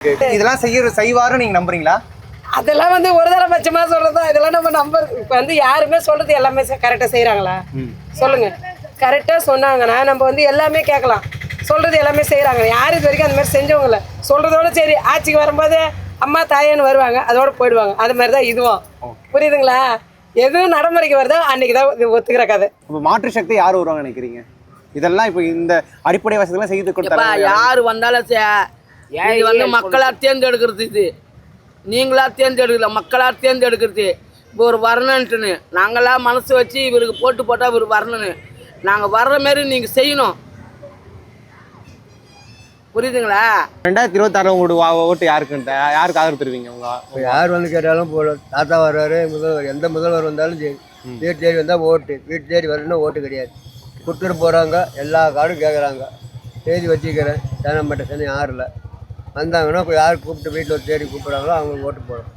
இதெல்லாம் செய்வாருன்னு நீங்க நம்புறீங்களா? அதெல்லாம் வந்து ஒரு தரபட்சமா சொல்றதா, இதெல்லாம் நம்ம நம்பர் இப்போ வந்து யாருமே சொல்றது எல்லாமே கரெக்டாக செய்கிறாங்களா? சொல்லுங்க. கரெக்டாக சொன்னாங்கன்னா நம்ம வந்து எல்லாமே கேட்கலாம். சொல்றது எல்லாமே செய்கிறாங்க. யார் இது வரைக்கும் அந்த மாதிரி செஞ்சவங்கள சொல்றதோட சரி, ஆட்சிக்கு வரும்போது அம்மா தாயேன்னு வருவாங்க, அதோட போயிடுவாங்க. அது மாதிரி தான் இதுவும். புரியுதுங்களா? எதுவும் நடைமுறைக்கு வருதோ அன்னைக்கு தான் இது ஒத்துக்கிற கதை. இப்போ மாற்று சக்தி யார் வருவாங்க நினைக்கிறீங்க? இதெல்லாம் இப்போ இந்த அடிப்படை வசதிலாம் செய்து கொடுத்தா யார் வந்தாலும் இது வந்து மக்களாக தேர்ந்தெடுக்கிறது. இது நீங்களா தேர்ந்தெடுக்கல, மக்களாக தேர்ந்தெடுக்கிறது. இப்போ ஒரு வரணுன்ட்டுன்னு நாங்களாம் மனசு வச்சு இவருக்கு போட்டால் இவர் வரணுன்னு நாங்கள் வர்ற மாரி நீங்கள் செய்யணும். புரியுதுங்களா? 2026 உங்களோட ஓட்டு யாருக்கு ஆதரவு தருவீங்க? உங்க யார் வந்து கேட்டாலும் போடும். தாத்தா வருவார், எந்த முதல்வர் வந்தாலும் சரி, வீட்டு தேடி வந்தால் ஓட்டு, வீட்டு தேடி வரணும்னா ஓட்டு கிடையாது. கொடுத்துட்டு போகிறாங்க, எல்லா கார்டும் கேட்குறாங்க. தேதி வச்சுக்கிறேன், சேனம்பட்ட சனி 6ல் வந்தாங்கன்னா யார் கூப்பிட்டு வீட்டில் தேடி கூப்பிட்றாங்களோ அவங்களுக்கு ஓட்டு போடும்.